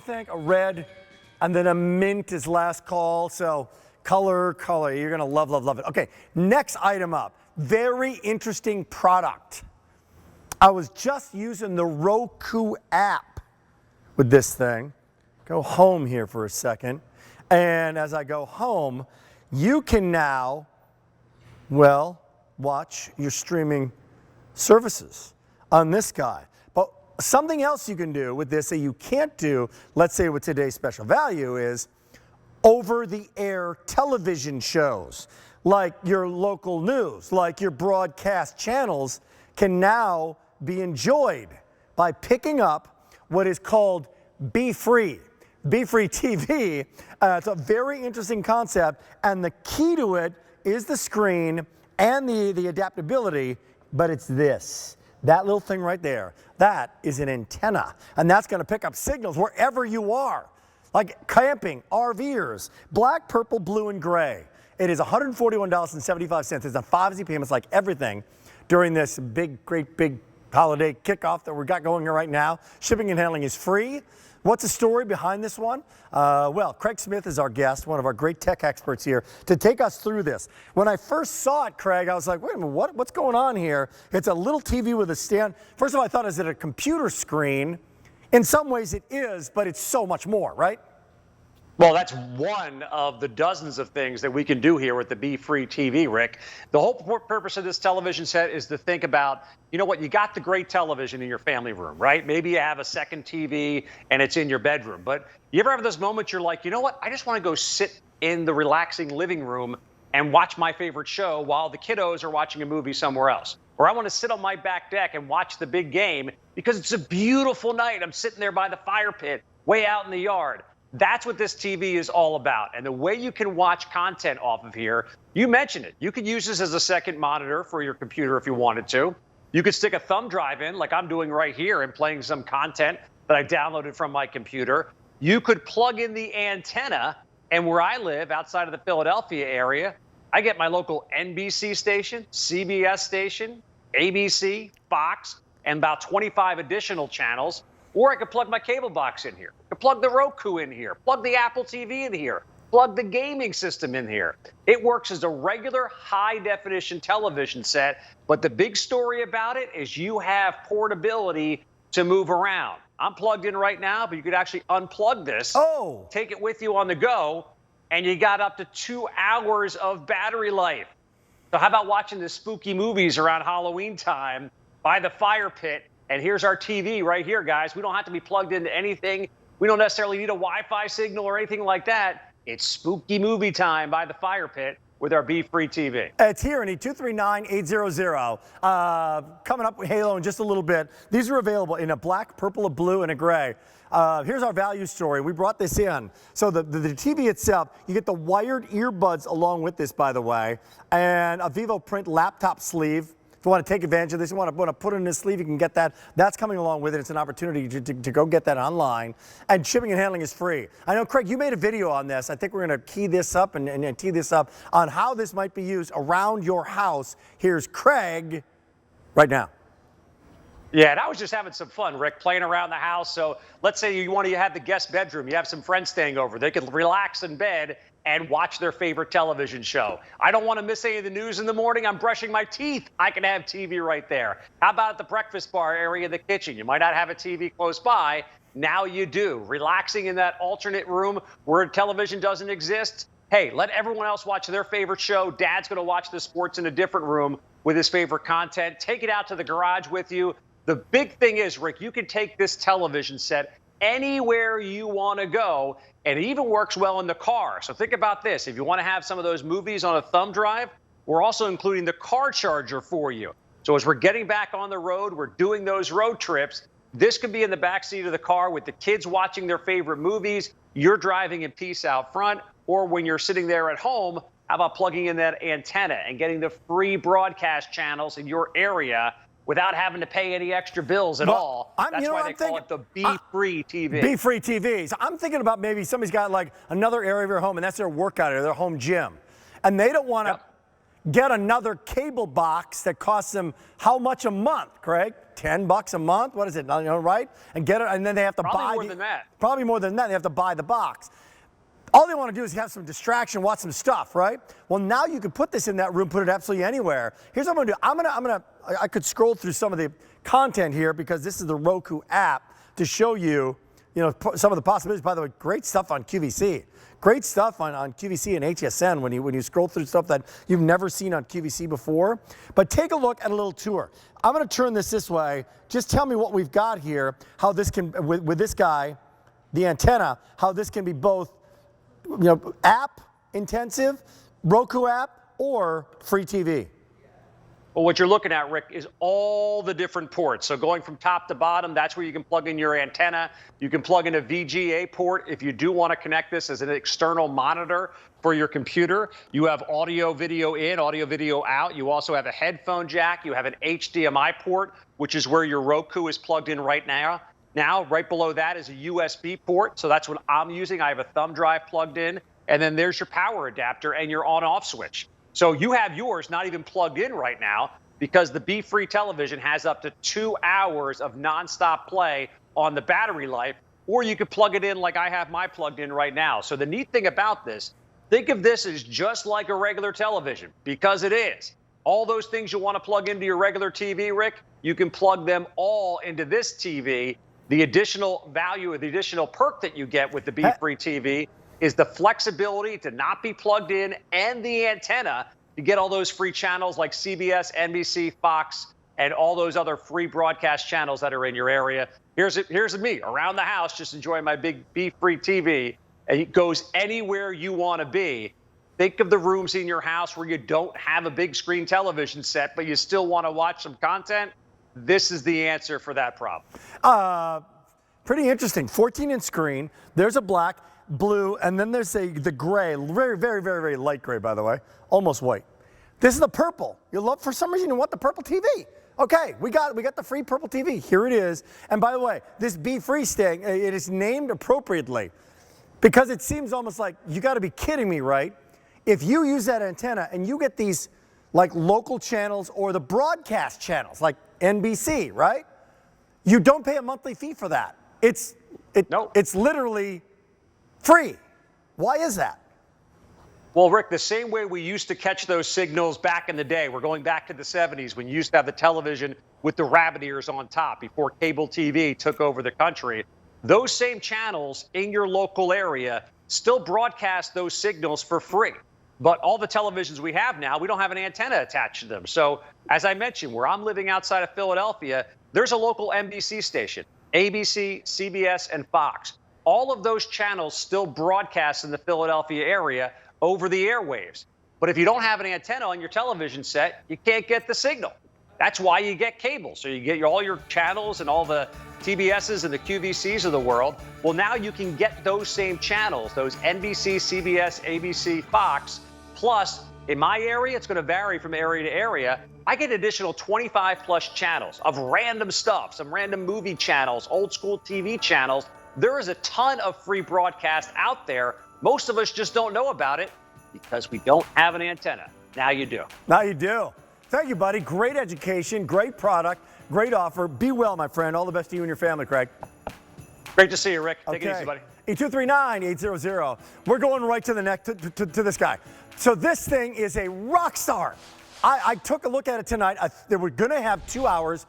think, a red, and then a mint is last call. So color. You're going to love, love, love it. Okay, next item up. Very interesting product. I was just using the Roku app with this thing. Go home here for a second. And as I go home, you can now, well, watch your streaming services on this guy. But something else you can do with this that you can't do, let's say with today's special value, is over-the-air television shows, like your local news, like your broadcast channels, can now be enjoyed by picking up what is called beFree. beFree TV. It's a very interesting concept, and the key to it is the screen and the adaptability, but it's this. That little thing right there, that is an antenna, and that's going to pick up signals wherever you are, like camping, RVers, black, purple, blue, and gray. It is $141.75. It's a 5Z payments like everything during this great big holiday kickoff that we got going here right now. Shipping and handling is free. What's the story behind this one? Well, Craig Smith is our guest, one of our great tech experts here, to take us through this. When I first saw it, Craig, I was like, wait a minute, what's going on here? It's a little TV with a stand. First of all, I thought, is it a computer screen? In some ways it is, but it's so much more, right? Well, that's one of the dozens of things that we can do here with the beFree TV, Rick. The whole purpose of this television set is to think about, you know what, you got the great television in your family room, right? Maybe you have a second TV and it's in your bedroom. But you ever have those moments you're like, you know what, I just want to go sit in the relaxing living room and watch my favorite show while the kiddos are watching a movie somewhere else. Or I want to sit on my back deck and watch the big game because it's a beautiful night. I'm sitting there by the fire pit, way out in the yard. That's what this TV is all about. And the way you can watch content off of here, you mentioned it. You could use this as a second monitor for your computer if you wanted to. You could stick a thumb drive in like I'm doing right here and playing some content that I downloaded from my computer. You could plug in the antenna, and where I live outside of the Philadelphia area, I get my local NBC station, CBS station, ABC, Fox, and about 25 additional channels. Or I could plug my cable box in here. I could plug the Roku in here, plug the Apple TV in here, plug the gaming system in here. It works as a regular high-definition television set, but the big story about it is you have portability to move around. I'm plugged in right now, but you could actually unplug this, take it with you on the go, and you got up to 2 hours of battery life. So how about watching the spooky movies around Halloween time by the fire pit? And here's our TV right here, guys. We don't have to be plugged into anything. We don't necessarily need a Wi-Fi signal or anything like that. It's spooky movie time by the fire pit with our beFree TV. It's here in 239-800. Coming up with Halo in just a little bit. These are available in a black, purple, a blue, and a gray. Here's our value story. We brought this in. So the TV itself, you get the wired earbuds along with this, by the way, and a Vivo Print laptop sleeve. If you want to take advantage of this, you want to put it in this sleeve, you can get that. That's coming along with it. It's an opportunity to go get that online. And shipping and handling is free. I know, Craig, you made a video on this. I think we're going to key this up and tee this up on how this might be used around your house. Here's Craig right now. Yeah, and I was just having some fun, Rick, playing around the house. So let's say you have the guest bedroom. You have some friends staying over. They could relax in bed and watch their favorite television show. I don't want to miss any of the news in the morning. I'm brushing my teeth. I can have TV right there. How about at the breakfast bar area of the kitchen? You might not have a TV close by. Now you do. Relaxing in that alternate room where television doesn't exist. Hey, let everyone else watch their favorite show. Dad's going to watch the sports in a different room with his favorite content. Take it out to the garage with you. The big thing is, Rick, you can take this television set anywhere you want to go, and it even works well in the car. So think about this. If you want to have some of those movies on a thumb drive, we're also including the car charger for you. So as we're getting back on the road, we're doing those road trips, this could be in the back seat of the car with the kids watching their favorite movies, you're driving in peace out front, or when you're sitting there at home, how about plugging in that antenna and getting the free broadcast channels in your area without having to pay any extra bills at all. That's why they call it the beFree TV. beFree TV. So I'm thinking about maybe somebody's got like another area of their home, and that's their workout area, their home gym. And they don't want to get another cable box that costs them how much a month, Craig? $10 a month? What is it? You know, right? And get it, and then they have to buy Probably more than that. Probably more than that. They have to buy the box. All they want to do is have some distraction, watch some stuff, right? Well, now you can put this in that room, put it absolutely anywhere. Here's what I'm going to do. I could scroll through some of the content here because this is the Roku app to show you, some of the possibilities. By the way, great stuff on QVC. Great stuff on QVC and HSN when you scroll through stuff that you've never seen on QVC before. But take a look at a little tour. I'm going to turn this way. Just tell me what we've got here, how this can, with this guy, the antenna, how this can be both app intensive, Roku app, or free TV. Well, what you're looking at, Rick, is all the different ports. So going from top to bottom, that's where you can plug in your antenna. You can plug in a VGA port if you do want to connect this as an external monitor for your computer. You have audio, video in, audio, video out. You also have a headphone jack. You have an HDMI port, which is where your Roku is plugged in right now. Now, right below that is a USB port. So that's what I'm using. I have a thumb drive plugged in. And then there's your power adapter and your on-off switch. So you have yours not even plugged in right now because the beFree television has up to 2 hours of nonstop play on the battery life, or you could plug it in like I have my plugged in right now. So the neat thing about this, think of this as just like a regular television, because it is. All those things you want to plug into your regular TV, Rick, you can plug them all into this TV. The additional value or the additional perk that you get with the beFree TV is the flexibility to not be plugged in and the antenna to get all those free channels like CBS, NBC, Fox, and all those other free broadcast channels that are in your area. Here's me around the house just enjoying my big beFree TV. And it goes anywhere you want to be. Think of the rooms in your house where you don't have a big screen television set, but you still want to watch some content. This is the answer for that problem. Pretty interesting. 14-inch screen. There's a black, blue, and then there's the gray. Very, very, very, very light gray, by the way. Almost white. This is the purple. For some reason, you want the purple TV. Okay, we got the free purple TV. Here it is. And by the way, this beFree thing, it is named appropriately because it seems almost like you got to be kidding me, right? If you use that antenna and you get these like local channels or the broadcast channels like NBC, right? You don't pay a monthly fee for that. It's literally free. Why is that? Well, Rick, the same way we used to catch those signals back in the day, we're going back to the 70s when you used to have the television with the rabbit ears on top before cable TV took over the country. Those same channels in your local area still broadcast those signals for free. But all the televisions we have now, we don't have an antenna attached to them. So as I mentioned, where I'm living outside of Philadelphia, there's a local NBC station, ABC, CBS, and Fox. All of those channels still broadcast in the Philadelphia area over the airwaves. But if you don't have an antenna on your television set, you can't get the signal. That's why you get cable. So you get all your channels and all the TBSs and the QVCs of the world. Well, now you can get those same channels, those NBC, CBS, ABC, Fox, plus in my area, it's going to vary from area to area. I get additional 25 plus channels of random stuff, some random movie channels, old school TV channels. There is a ton of free broadcast out there. Most of us just don't know about it because we don't have an antenna. Now you do. Now you do. Thank you, buddy. Great education, great product, great offer. Be well, my friend. All the best to you and your family, Craig. Great to see you, Rick. Take it easy, buddy. E239-800. We're going right to the next to this guy. So this thing is a rock star. I took a look at it tonight. They were going to have 2 hours